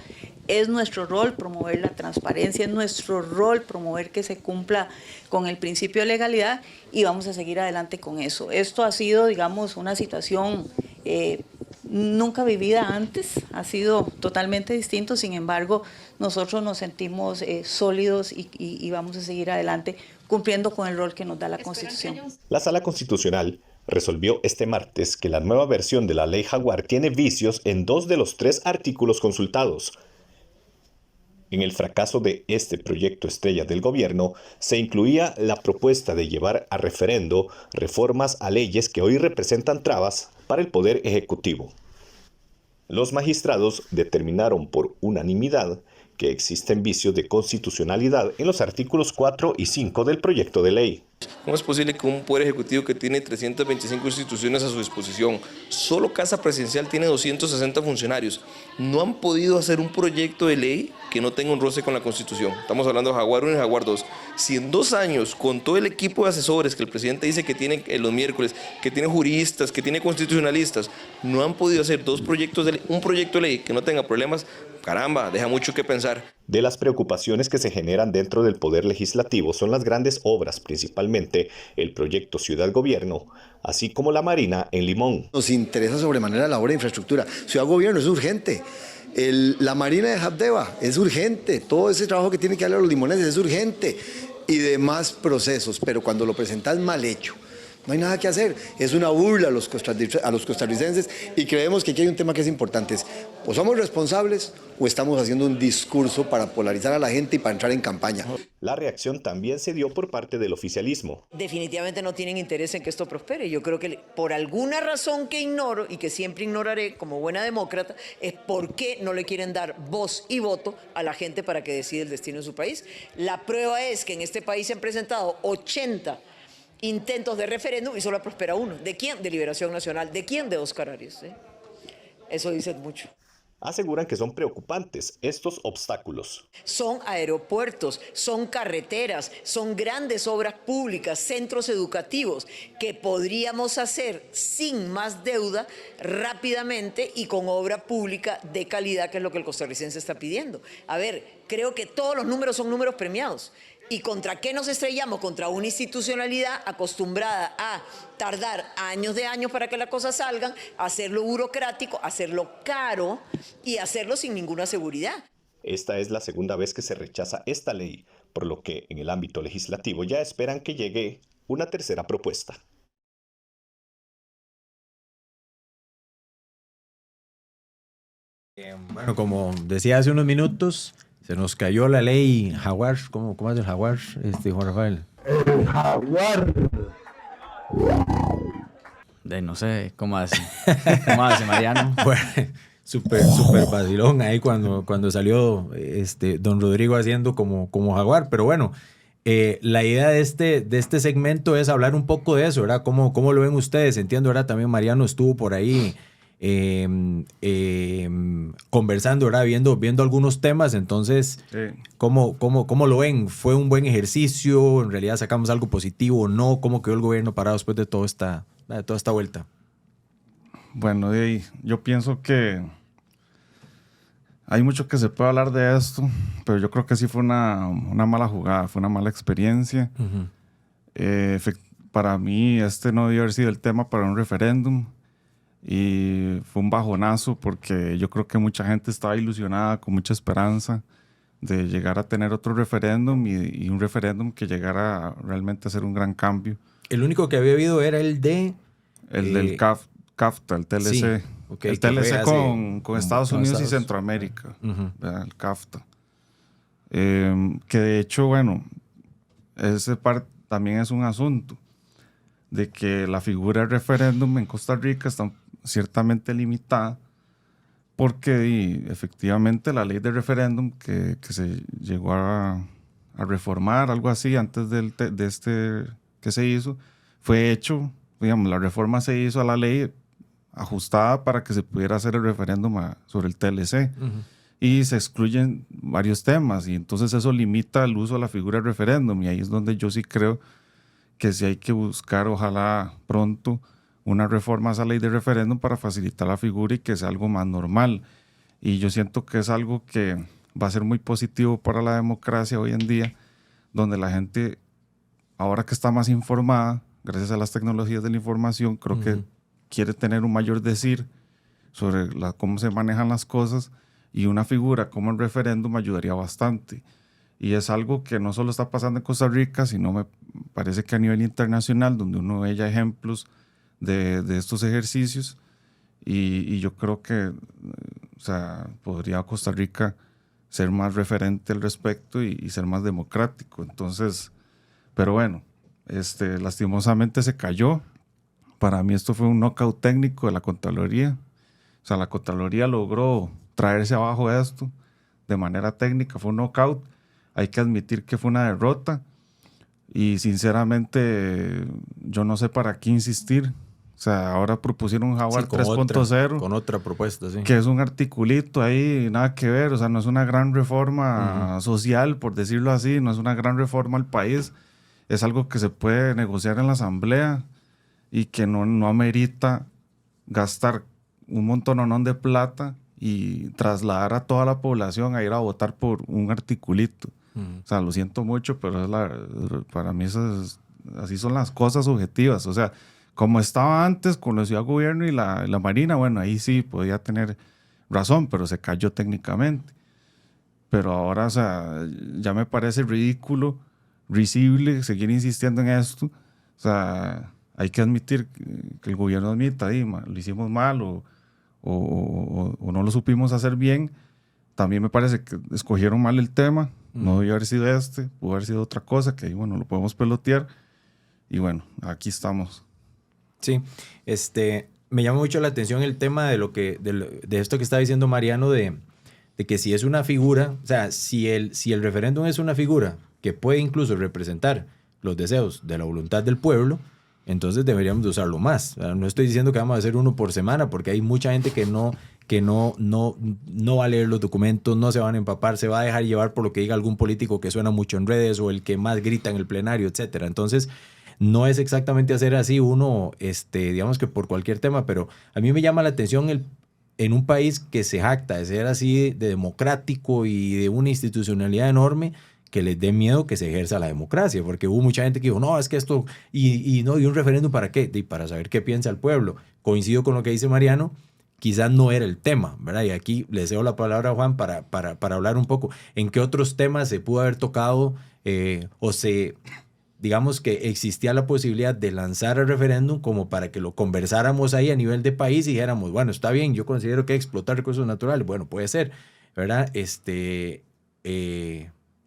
Es nuestro rol promover la transparencia, es nuestro rol promover que se cumpla con el principio de legalidad y vamos a seguir adelante con eso. Esto ha sido, una situación nunca vivida antes, ha sido totalmente distinto, sin embargo, nosotros nos sentimos sólidos y vamos a seguir adelante cumpliendo con el rol que nos da la Constitución. La Sala Constitucional resolvió este martes que la nueva versión de la Ley Jaguar tiene vicios en 2 de los 3 artículos consultados. En el fracaso de este proyecto estrella del gobierno, se incluía la propuesta de llevar a referendo reformas a leyes que hoy representan trabas para el Poder Ejecutivo. Los magistrados determinaron por unanimidad que existen vicios de constitucionalidad en los artículos 4 y 5 del proyecto de ley. ¿Cómo es posible que un poder ejecutivo que tiene 325 instituciones a su disposición, solo Casa Presidencial tiene 260 funcionarios, no han podido hacer un proyecto de ley que no tenga un roce con la Constitución? Estamos hablando de Jaguar 1 y Jaguar 2. Si en 2 años, con todo el equipo de asesores que el presidente dice que tiene los miércoles, que tiene juristas, que tiene constitucionalistas, no han podido hacer un proyecto de ley que no tenga problemas, caramba, deja mucho que pensar. De las preocupaciones que se generan dentro del Poder Legislativo son las grandes obras, principalmente el proyecto Ciudad Gobierno, así como la Marina en Limón. Nos interesa sobremanera la obra de infraestructura. Ciudad Gobierno es urgente. La Marina de Habdeba es urgente. Todo ese trabajo que tiene que hacer los limoneses es urgente. Y demás procesos, pero cuando lo presentas mal hecho, no hay nada que hacer. Es una burla a los costarricenses y creemos que aquí hay un tema que es importante. O somos responsables o estamos haciendo un discurso para polarizar a la gente y para entrar en campaña. La reacción también se dio por parte del oficialismo. Definitivamente no tienen interés en que esto prospere. Yo creo que por alguna razón que ignoro y que siempre ignoraré como buena demócrata es por qué no le quieren dar voz y voto a la gente para que decida el destino de su país. La prueba es que en este país se han presentado 80 intentos de referéndum y solo prospera uno. ¿De quién? De Liberación Nacional. ¿De quién? De Óscar Arias. Eso dice mucho. Aseguran que son preocupantes estos obstáculos. Son aeropuertos, son carreteras, son grandes obras públicas, centros educativos que podríamos hacer sin más deuda rápidamente y con obra pública de calidad, que es lo que el costarricense está pidiendo. A ver, creo que todos los números son números premiados. ¿Y contra qué nos estrellamos? Contra una institucionalidad acostumbrada a tardar años de años para que las cosas salgan, hacerlo burocrático, hacerlo caro y hacerlo sin ninguna seguridad. Esta es la segunda vez que se rechaza esta ley, por lo que en el ámbito legislativo ya esperan que llegue una tercera propuesta. Bueno, como decía hace unos minutos, se nos cayó la ley Jaguar. ¿Cómo es el Jaguar, Juan Rafael? El Jaguar. No sé, ¿cómo hace? ¿Cómo hace, Mariano? Bueno, súper vacilón ahí cuando salió don Rodrigo haciendo como Jaguar. Pero bueno, la idea de este segmento es hablar un poco de eso, ¿verdad? ¿Cómo lo ven ustedes? Entiendo, ¿verdad? También Mariano estuvo por ahí conversando, ¿verdad? Viendo algunos temas. Entonces, sí. ¿Cómo lo ven? ¿Fue un buen ejercicio? ¿En realidad sacamos algo positivo o no? ¿Cómo quedó el gobierno parado después de toda esta vuelta? Bueno, yo pienso que hay mucho que se puede hablar de esto, pero yo creo que sí fue una mala jugada, fue una mala experiencia. Uh-huh. Para mí no debió haber sido el tema para un referéndum. Y fue un bajonazo porque yo creo que mucha gente estaba ilusionada, con mucha esperanza de llegar a tener otro referéndum y un referéndum que llegara realmente a ser un gran cambio. El único que había habido era el del CAFTA, el TLC. Sí, okay, el TLC con Estados Unidos y Centroamérica, uh-huh. El CAFTA. Que de hecho, bueno, ese también es un asunto de que la figura del referéndum en Costa Rica está ciertamente limitada porque efectivamente la ley de referéndum que se llegó a reformar, algo así, antes de que se hizo, fue hecho, digamos, la reforma se hizo a la ley ajustada para que se pudiera hacer el referéndum sobre el TLC. Uh-huh. Y se excluyen varios temas y entonces eso limita el uso de la figura del referéndum y ahí es donde yo sí creo que sí hay que buscar, ojalá pronto, una reforma a esa ley de referéndum para facilitar la figura y que sea algo más normal. Y yo siento que es algo que va a ser muy positivo para la democracia hoy en día, donde la gente, ahora que está más informada, gracias a las tecnologías de la información, creo uh-huh. que quiere tener un mayor decir sobre cómo se manejan las cosas y una figura como el referéndum ayudaría bastante. Y es algo que no solo está pasando en Costa Rica, sino me parece que a nivel internacional, donde uno ve ya ejemplos de estos ejercicios, y yo creo que podría Costa Rica ser más referente al respecto y ser más democrático. Entonces, pero bueno, lastimosamente se cayó. Para mí esto fue un knockout técnico de la Contraloría. O sea, la Contraloría logró traerse abajo esto de manera técnica, fue un knockout. Hay que admitir que fue una derrota. Y sinceramente, yo no sé para qué insistir. O sea, ahora propusieron un Jaguar 3.0. Con otra propuesta, sí. Que es un articulito ahí, nada que ver. O sea, no es una gran reforma social, por decirlo así. No es una gran reforma al país. Es algo que se puede negociar en la asamblea y que no amerita gastar un montononón de plata y trasladar a toda la población a ir a votar por un articulito. O sea, lo siento mucho, pero para mí así son las cosas objetivas. O sea, como estaba antes con la Ciudad Gobierno y la Marina, bueno, ahí sí podía tener razón, pero se cayó técnicamente. Pero ahora, o sea, ya me parece ridículo, risible seguir insistiendo en esto. O sea, hay que admitir que el gobierno admita, lo hicimos mal o no lo supimos hacer bien. También me parece que escogieron mal el tema. No debió haber sido pudo haber sido otra cosa, que bueno, lo podemos pelotear. Y bueno, aquí estamos. Sí, me llama mucho la atención el tema de esto que está diciendo Mariano, de que si es una figura, o sea, si el referéndum es una figura que puede incluso representar los deseos de la voluntad del pueblo, entonces deberíamos de usarlo más. O sea, no estoy diciendo que vamos a hacer uno por semana, porque hay mucha gente que no va a leer los documentos, no se van a empapar, se va a dejar llevar por lo que diga algún político que suena mucho en redes o el que más grita en el plenario, etcétera. Entonces, no es exactamente hacer así uno, digamos que por cualquier tema, pero a mí me llama la atención en un país que se jacta de ser así de democrático y de una institucionalidad enorme, que les dé miedo que se ejerza la democracia, porque hubo mucha gente que dijo, no, es que esto, y un referéndum ¿para qué? Y para saber qué piensa el pueblo. Coincido con lo que dice Mariano, quizás no era el tema, ¿verdad? Y aquí le cedo la palabra a Juan para hablar un poco en qué otros temas se pudo haber tocado digamos que existía la posibilidad de lanzar el referéndum como para que lo conversáramos ahí a nivel de país y dijéramos, bueno, está bien, yo considero que explotar recursos naturales, bueno, puede ser, ¿verdad?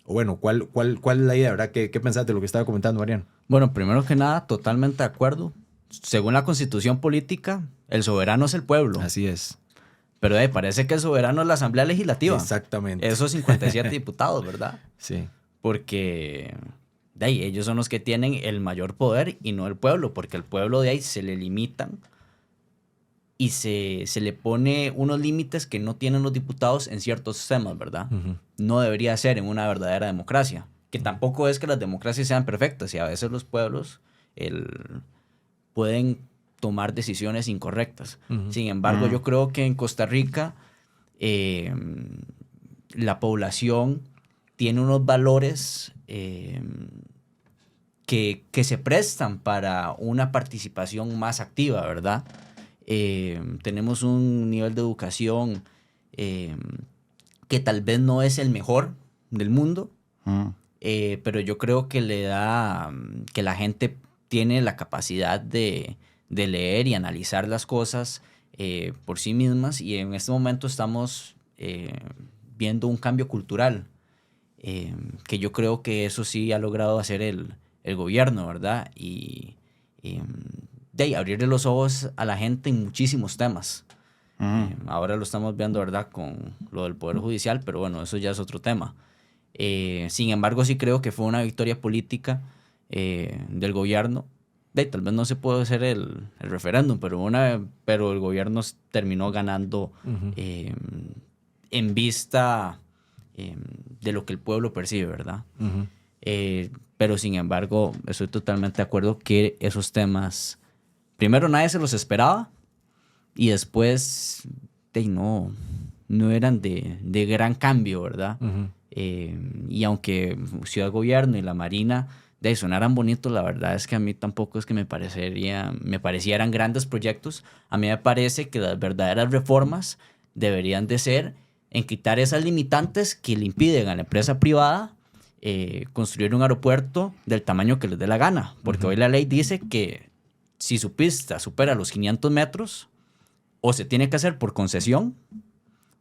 Bueno, ¿cuál es la idea, verdad? ¿Qué pensaste de lo que estaba comentando, Mariano? Bueno, primero que nada, totalmente de acuerdo. Según la Constitución política, el soberano es el pueblo. Así es. Pero parece que el soberano es la Asamblea Legislativa. Exactamente. Esos 57 diputados, ¿verdad? Sí. Porque de ahí ellos son los que tienen el mayor poder y no el pueblo, porque el pueblo de ahí se le limitan y se le pone unos límites que no tienen los diputados en ciertos temas, ¿verdad? No debería ser en una verdadera democracia, que tampoco es que las democracias sean perfectas y a veces los pueblos pueden tomar decisiones incorrectas. Sin embargo, yo creo que en Costa Rica la población tiene unos valores que se prestan para una participación más activa, ¿verdad? Tenemos un nivel de educación que tal vez no es el mejor del mundo, pero yo creo que le da que la gente tiene la capacidad de leer y analizar las cosas por sí mismas, y en este momento estamos viendo un cambio cultural que yo creo que eso sí ha logrado hacer el gobierno, ¿verdad? Y de ahí, abrirle los ojos a la gente en muchísimos temas. Ahora lo estamos viendo, ¿verdad? Con lo del Poder Judicial, pero bueno, eso ya es otro tema. Sin embargo, sí creo que fue una victoria política del gobierno. Tal vez no se puede hacer el referéndum, pero el gobierno terminó ganando en vista de lo que el pueblo percibe, ¿verdad? Pero sin embargo, estoy totalmente de acuerdo que esos temas, primero nadie se los esperaba y después no eran de gran cambio, ¿verdad? Y aunque Ciudad Gobierno y la Marina sonaran bonitos, la verdad es que a mí tampoco es que me parecieran grandes proyectos. A mí me parece que las verdaderas reformas deberían de ser en quitar esas limitantes que le impiden a la empresa privada construir un aeropuerto del tamaño que les dé la gana. Porque hoy la ley dice que si su pista supera los 500 metros, o se tiene que hacer por concesión,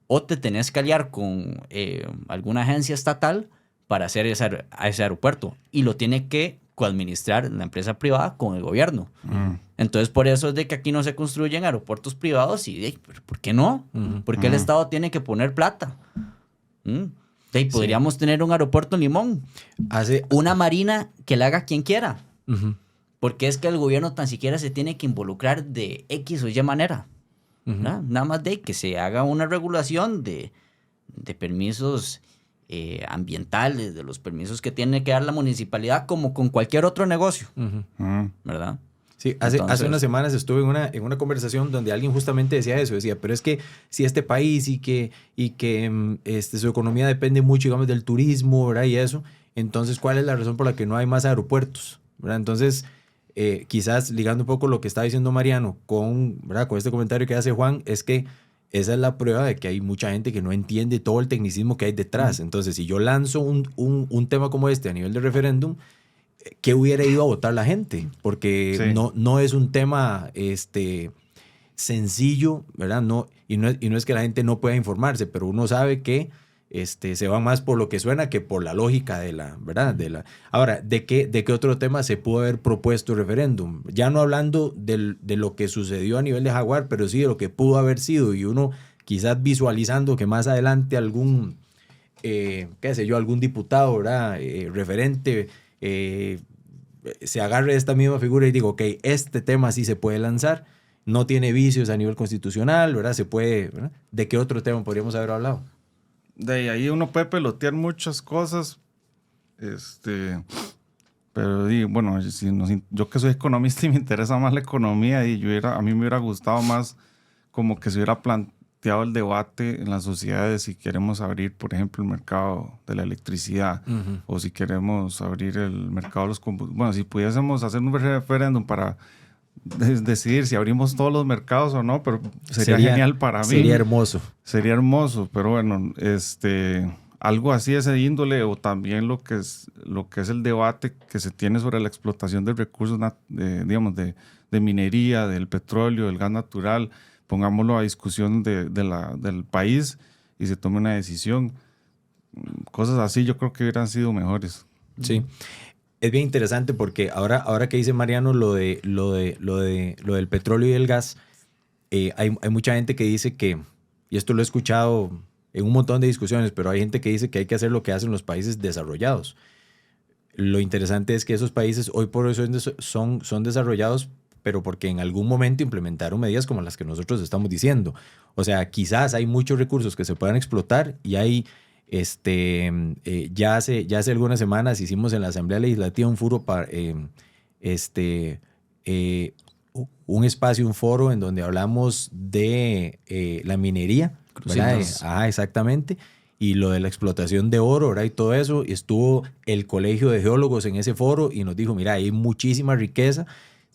o te tenés que aliar con alguna agencia estatal para hacer ese aeropuerto. Y lo tiene que coadministrar la empresa privada con el gobierno. Entonces, por eso es de que aquí no se construyen aeropuertos privados. Y ¿por qué no? ¿Por qué el Estado tiene que poner plata? Podríamos tener un aeropuerto en Limón. Una marina que la haga quien quiera. Porque es que el gobierno tan siquiera se tiene que involucrar de X o Y manera. Nada más de que se haga una regulación de permisos ambientales, de los permisos que tiene que dar la municipalidad, como con cualquier otro negocio. ¿Verdad? Sí, hace unas semanas estuve en una conversación donde alguien justamente decía eso, decía, pero es que si este país y que su economía depende mucho, digamos, del turismo, ¿verdad? Y eso, entonces, ¿cuál es la razón por la que no hay más aeropuertos? ¿Verdad? Entonces, quizás ligando un poco lo que está diciendo Mariano con este comentario que hace Juan, es que esa es la prueba de que hay mucha gente que no entiende todo el tecnicismo que hay detrás. Entonces, si yo lanzo un tema como este a nivel de referéndum, ¿qué hubiera ido a votar la gente? Porque no es un tema sencillo, ¿verdad? Y no es que la gente no pueda informarse, pero uno sabe que se va más por lo que suena que por la lógica ¿verdad? Ahora, ¿de qué otro tema se pudo haber propuesto referéndum? Ya no hablando de lo que sucedió a nivel de Jaguar, pero sí de lo que pudo haber sido, y uno quizás visualizando que más adelante algún diputado, ¿verdad? Referente se agarre de esta misma figura y digo, ok, este tema sí se puede lanzar, no tiene vicios a nivel constitucional, ¿verdad? Se puede, ¿verdad? ¿De qué otro tema podríamos haber hablado? De ahí uno puede pelotear muchas cosas, pero bueno, yo que soy economista y me interesa más la economía, a mí me hubiera gustado más como que se hubiera planteado el debate en las sociedades si queremos abrir, por ejemplo, el mercado de la electricidad, o si queremos abrir el mercado de los combustibles. Bueno, si pudiésemos hacer un referéndum para decidir si abrimos todos los mercados o no, pero sería genial para mí. Sería hermoso. Sería hermoso, pero bueno, algo así de ese índole, o también lo que es el debate que se tiene sobre la explotación de recursos, digamos, de minería, del petróleo, del gas natural, pongámoslo a discusión del país y se tome una decisión. Cosas así yo creo que hubieran sido mejores. Sí. Es bien interesante porque ahora que dice Mariano lo del petróleo y el gas, hay mucha gente que dice que, y esto lo he escuchado en un montón de discusiones, pero hay gente que dice que hay que hacer lo que hacen los países desarrollados. Lo interesante es que esos países hoy por hoy son desarrollados, pero porque en algún momento implementaron medidas como las que nosotros estamos diciendo. O sea, quizás hay muchos recursos que se puedan explotar y hay... ya hace algunas semanas hicimos en la Asamblea Legislativa un foro para un espacio, un foro en donde hablamos de la minería, ¿verdad? Exactamente, y lo de la explotación de oro, ¿verdad? Y todo eso, y estuvo el Colegio de Geólogos en ese foro y nos dijo, mira, hay muchísima riqueza,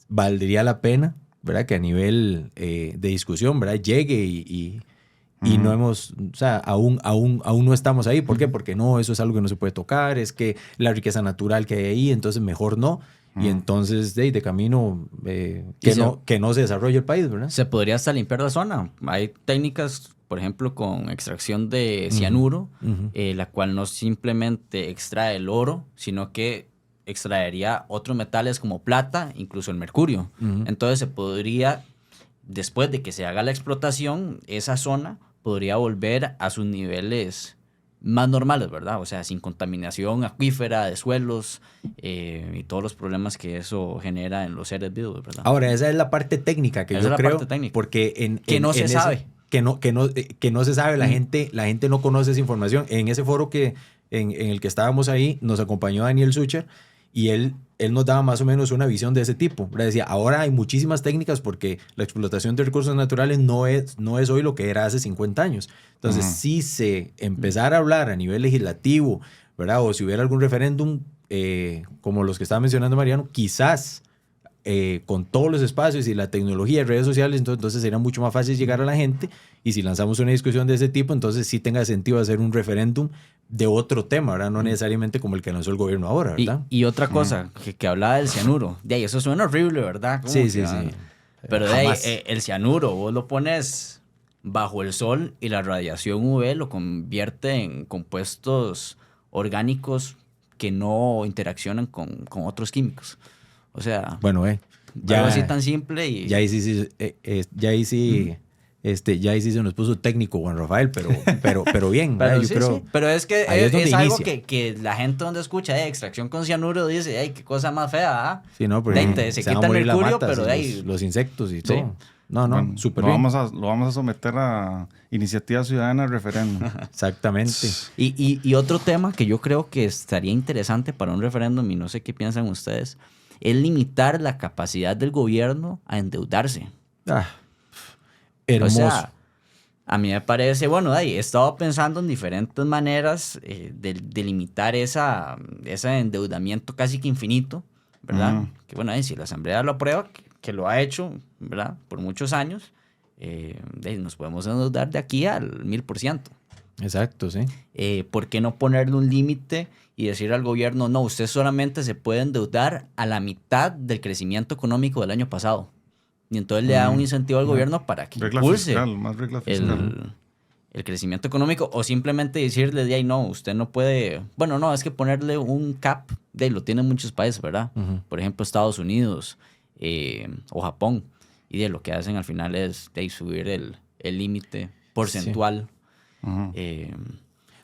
valdría la pena, ¿verdad? Que a nivel de discusión, ¿verdad? Llegue y no hemos, o sea, aún no estamos ahí. ¿Por qué? Porque no, eso es algo que no se puede tocar, es que la riqueza natural que hay ahí, entonces mejor no. Y entonces, de camino, que no se desarrolle el país, ¿verdad? Se podría hasta limpiar la zona. Hay técnicas, por ejemplo, con extracción de cianuro, la cual no simplemente extrae el oro, sino que extraería otros metales como plata, incluso el mercurio. Entonces se podría, después de que se haga la explotación, esa zona podría volver a sus niveles más normales, ¿verdad? O sea, sin contaminación acuífera de suelos y todos los problemas que eso genera en los seres vivos, ¿verdad? Ahora, esa es la parte técnica que yo creo, porque que no se sabe. Que no se sabe, la gente no conoce esa información. En ese foro en el que estábamos ahí, nos acompañó Daniel Sucher, y él nos daba más o menos una visión de ese tipo. Decía, ahora hay muchísimas técnicas porque la explotación de recursos naturales no es hoy lo que era hace 50 años. Entonces, si se empezara a hablar a nivel legislativo, ¿verdad? O si hubiera algún referéndum como los que estaba mencionando Mariano, quizás con todos los espacios y la tecnología y redes sociales, entonces sería mucho más fácil llegar a la gente. Y si lanzamos una discusión de ese tipo, entonces sí tenga sentido hacer un referéndum de otro tema, ¿verdad? No necesariamente como el que lanzó el gobierno ahora, ¿verdad? Y otra cosa, que hablaba del cianuro. De ahí, eso suena horrible, ¿verdad? Sí. Pero de ahí, el cianuro, vos lo pones bajo el sol y la radiación UV lo convierte en compuestos orgánicos que no interaccionan con otros químicos. O sea, bueno, ya algo así tan simple y... Ya ahí sí Ya ahí sí se nos puso técnico Juan Rafael, pero bien. Pero, yo sí, creo, sí. Pero es que ahí es algo inicia. que la gente donde escucha extracción con cianuro dice, ay, qué cosa más fea, ¿ah? Sí, no, porque se van a quita el morir las mercurio, matas pero y de ahí... los insectos y Sí. todo. No, Bueno, súper lo bien. vamos a someter a iniciativa ciudadana al referéndum. Exactamente. Y otro tema que yo creo que estaría interesante para un referéndum, y no sé qué piensan ustedes, es limitar la capacidad del gobierno a endeudarse. Hermoso. O sea, a mí me parece, bueno, he estado pensando en diferentes maneras de limitar ese endeudamiento casi que infinito, ¿verdad? Que bueno, si la Asamblea lo aprueba, que lo ha hecho, ¿verdad? Por muchos años, nos podemos endeudar de aquí al 1000%. Exacto, sí. ¿Por qué no ponerle un límite y decir al gobierno, no, usted solamente se puede endeudar a la mitad del crecimiento económico del año pasado? Y entonces le da un incentivo al gobierno para que impulse más regla fiscal. el crecimiento económico, o simplemente decirle de ahí, no, usted no puede, bueno, no, es que ponerle un cap, lo tienen muchos países, ¿verdad? Por ejemplo, Estados Unidos o Japón, y lo que hacen al final es subir el límite porcentual. Sí.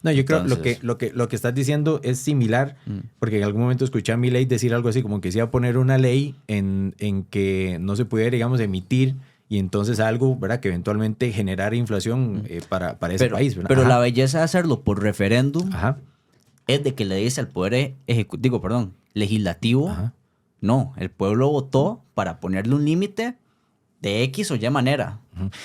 No, yo creo que lo que estás diciendo es similar, porque en algún momento escuché a Milei decir algo así, como que se iba a poner una ley en que no se pudiera, digamos, emitir, y entonces algo, ¿verdad?, que eventualmente generara inflación para ese país, ¿verdad? Pero la belleza de hacerlo por referéndum es de que le dice al poder legislativo, no, el pueblo votó para ponerle un límite de X o Y manera.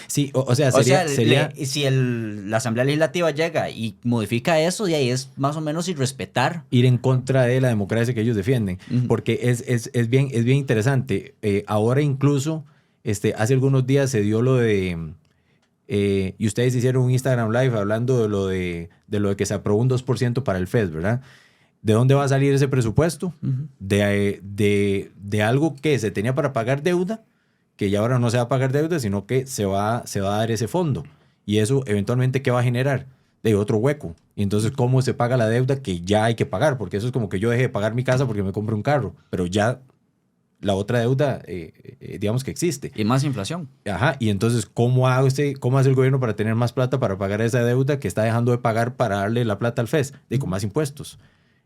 Sí, o sea, sería... si la Asamblea Legislativa llega y modifica eso, de ahí es más o menos irrespetar. Ir en contra de la democracia que ellos defienden. Porque es bien interesante. Ahora incluso, hace algunos días se dio lo de... y ustedes hicieron un Instagram Live hablando de lo de que se aprobó un 2% para el FED, ¿verdad? ¿De dónde va a salir ese presupuesto? De algo que se tenía para pagar deuda, que ya ahora no se va a pagar deuda, sino que se va a dar ese fondo. Y eso, eventualmente, ¿qué va a generar? De otro hueco. Y entonces, ¿cómo se paga la deuda que ya hay que pagar? Porque eso es como que yo dejé de pagar mi casa porque me compré un carro, pero ya la otra deuda, digamos que existe. Y más inflación. Ajá. Y entonces, ¿cómo hace el gobierno para tener más plata para pagar esa deuda que está dejando de pagar para darle la plata al FES? Con más impuestos.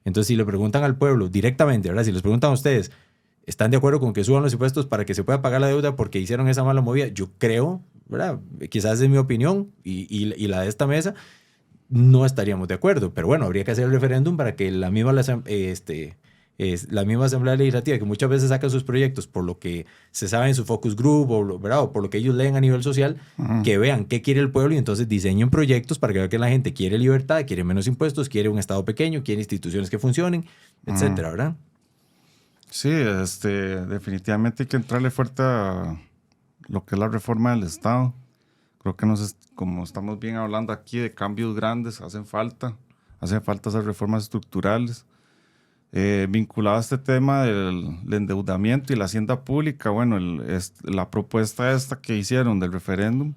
Entonces, si le preguntan al pueblo directamente, ¿verdad? Si les preguntan a ustedes, ¿están de acuerdo con que suban los impuestos para que se pueda pagar la deuda porque hicieron esa mala movida? Yo creo, ¿verdad? Quizás es mi opinión y la de esta mesa, no estaríamos de acuerdo. Pero bueno, habría que hacer el referéndum para que la misma Asamblea Legislativa, que muchas veces saca sus proyectos por lo que se sabe en su focus group, ¿verdad?, o por lo que ellos leen a nivel social, que vean qué quiere el pueblo y entonces diseñen proyectos para que vean que la gente quiere libertad, quiere menos impuestos, quiere un Estado pequeño, quiere instituciones que funcionen, etcétera, ¿verdad? Sí, definitivamente hay que entrarle fuerte a lo que es la reforma del Estado. Creo que como estamos bien hablando aquí de cambios grandes, hacen falta esas reformas estructurales. Vinculado a este tema del endeudamiento y la hacienda pública, bueno, la propuesta esta que hicieron del referéndum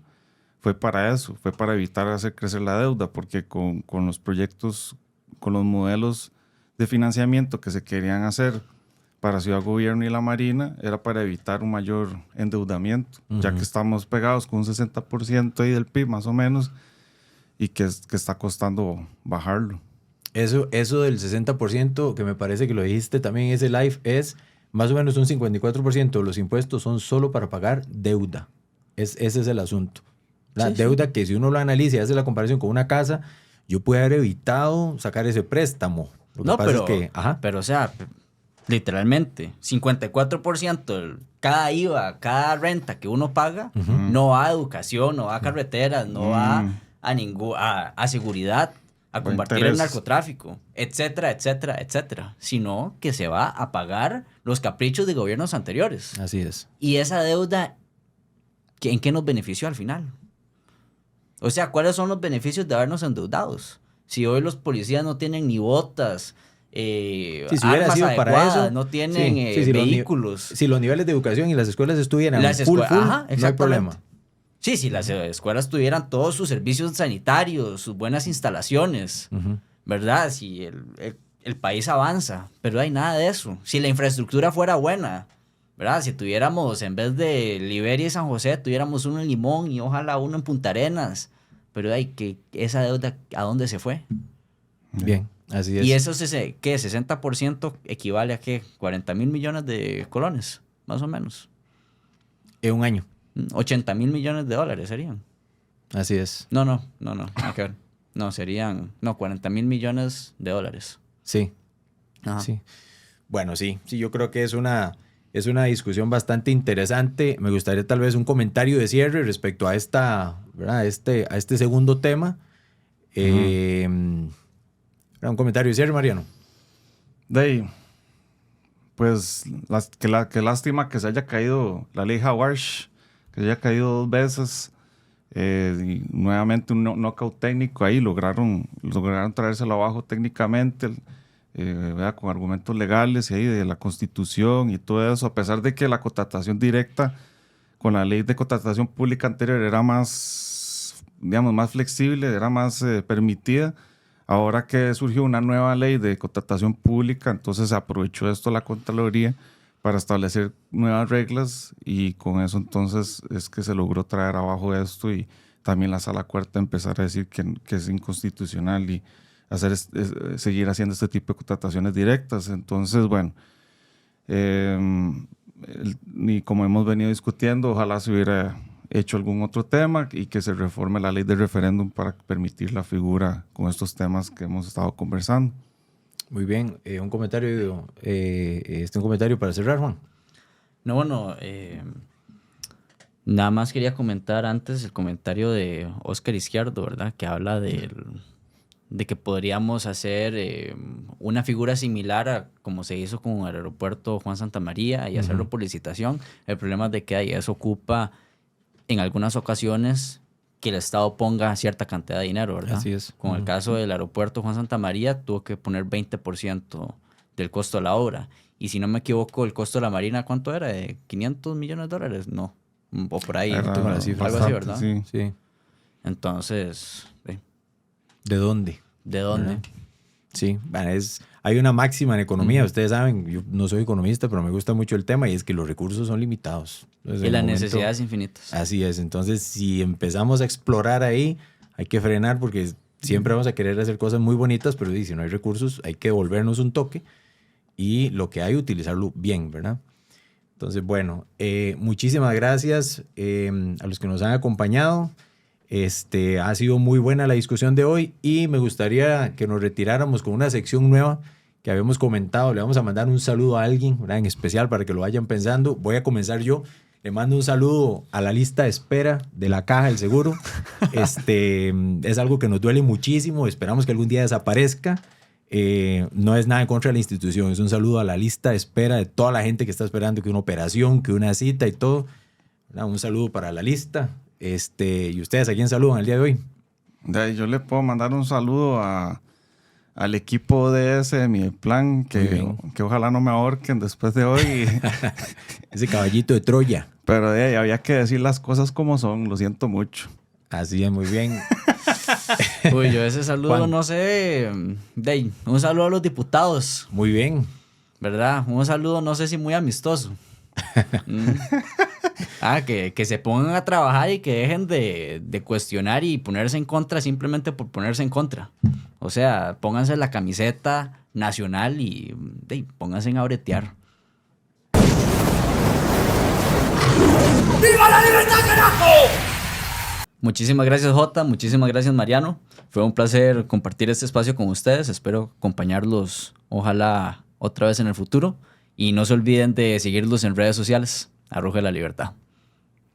fue para eso, fue para evitar hacer crecer la deuda, porque con los proyectos, con los modelos de financiamiento que se querían hacer para Ciudad Gobierno y la Marina, era para evitar un mayor endeudamiento, ya que estamos pegados con un 60% ahí del PIB más o menos, y que está costando bajarlo. Eso del 60%, que me parece que lo dijiste también en ese live, es más o menos un 54% de los impuestos son solo para pagar deuda. Ese es el asunto. La deuda que si uno lo analiza y hace la comparación con una casa, yo pude haber evitado sacar ese préstamo. Pero o sea, literalmente, 54% cada IVA, cada renta que uno paga, no va a educación, no va a carreteras, no va a seguridad, a combatir el narcotráfico, etcétera, etcétera, etcétera, sino que se va a pagar los caprichos de gobiernos anteriores. Así es. Y esa deuda, ¿en qué nos benefició al final? O sea, ¿cuáles son los beneficios de habernos endeudados? Si hoy los policías no tienen ni botas, armas sido adecuadas, para eso, no tienen vehículos. Si los niveles de educación y las escuelas estuvieran full, no hay problema. Sí, si las escuelas tuvieran todos sus servicios sanitarios, sus buenas instalaciones, ¿verdad? Si el país avanza, pero no hay nada de eso. Si la infraestructura fuera buena, ¿verdad? Si tuviéramos, en vez de Liberia y San José, tuviéramos uno en Limón y ojalá uno en Punta Arenas. Pero que esa deuda, ¿a dónde se fue? Bien, así es. Y eso, ¿qué? 60% equivale a ¿qué? 40,000 millones de colones, más o menos. En un año. 80,000 millones de dólares serían. Así es. No, nada que ver. No, serían 40,000 millones de dólares. Sí. Ajá. Sí. Bueno, sí, yo creo que es una discusión bastante interesante. Me gustaría tal vez un comentario de cierre respecto a esta, ¿verdad? A este segundo tema. Un comentario de cierre, Mariano. Pues qué lástima que se haya caído la ley Hawash, que se haya caído 2 veces. Y nuevamente un knockout técnico ahí, lograron traérselo abajo técnicamente, con argumentos legales y ahí de la Constitución y todo eso, a pesar de que la contratación directa con la ley de contratación pública anterior era más, digamos, más flexible, era más permitida. Ahora que surgió una nueva ley de contratación pública, entonces se aprovechó esto la Contraloría para establecer nuevas reglas y con eso entonces es que se logró traer abajo esto y también la Sala Cuarta empezar a decir que es inconstitucional y seguir haciendo este tipo de contrataciones directas. Entonces, bueno, y como hemos venido discutiendo, ojalá se hubiera hecho algún otro tema y que se reforme la ley de referéndum para permitir la figura con estos temas que hemos estado conversando. Muy bien, un comentario para cerrar, Juan. No, bueno, nada más quería comentar antes el comentario de Oscar Izquierdo, ¿verdad? Que habla de que podríamos hacer una figura similar a como se hizo con el aeropuerto Juan Santamaría y hacerlo por licitación. El problema es de que eso ocupa en algunas ocasiones que el Estado ponga cierta cantidad de dinero, ¿verdad? Así es. Con el caso del aeropuerto Juan Santamaría, tuvo que poner 20% del costo de la obra. Y si no me equivoco, el costo de la Marina, ¿cuánto era? ¿De 500 millones de dólares? No. O por ahí. No tengo la cifra. Algo así, ¿verdad? Sí. Entonces, ¿de dónde? ¿De dónde? Sí, bueno, hay una máxima en economía. Ustedes saben, yo no soy economista, pero me gusta mucho el tema y es que los recursos son limitados. Entonces, y las necesidades infinitas. Así es. Entonces, si empezamos a explorar ahí, hay que frenar porque siempre vamos a querer hacer cosas muy bonitas, pero si no hay recursos, hay que devolvernos un toque y lo que hay, utilizarlo bien, ¿verdad? Entonces, bueno, muchísimas gracias a los que nos han acompañado. Ha sido muy buena la discusión de hoy y me gustaría que nos retiráramos con una sección nueva que habíamos comentado. Le vamos a mandar un saludo a alguien, ¿verdad? En especial para que lo vayan pensando. Voy a comenzar yo. Le mando un saludo a la lista de espera de la Caja del Seguro. Es algo que nos duele muchísimo. Esperamos que algún día desaparezca. No es nada en contra de la institución. Es un saludo a la lista de espera de toda la gente que está esperando que una operación, que una cita y todo. ¿Verdad? Un saludo para la lista. ¿Y ustedes a quién saludan el día de hoy? Yo le puedo mandar un saludo al equipo de mi plan, que ojalá no me ahorquen después de hoy. Ese caballito de Troya. Pero había que decir las cosas como son, lo siento mucho. Así es, muy bien. Uy, yo ese saludo, Juan, no sé, un saludo a los diputados. Muy bien. ¿Verdad? Un saludo, no sé si muy amistoso. Que se pongan a trabajar y que dejen de cuestionar y ponerse en contra simplemente por ponerse en contra. O sea, pónganse la camiseta nacional y pónganse a bretear. ¡Viva la libertad, carajo! Muchísimas gracias, Jota. Muchísimas gracias, Mariano. Fue un placer compartir este espacio con ustedes. Espero acompañarlos, ojalá, otra vez en el futuro. Y no se olviden de seguirlos en redes sociales. Ruge la Libertad.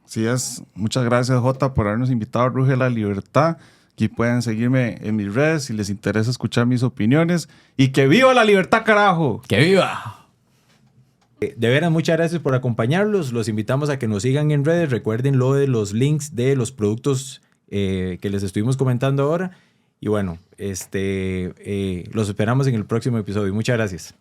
Así es. Muchas gracias, Jota, por habernos invitado a Ruge la Libertad. Aquí pueden seguirme en mis redes si les interesa escuchar mis opiniones. ¡Y que viva la libertad, carajo! ¡Que viva! De veras, muchas gracias por acompañarlos. Los invitamos a que nos sigan en redes. Recuerden lo de los links de los productos que les estuvimos comentando ahora. Y bueno, los esperamos en el próximo episodio. Muchas gracias.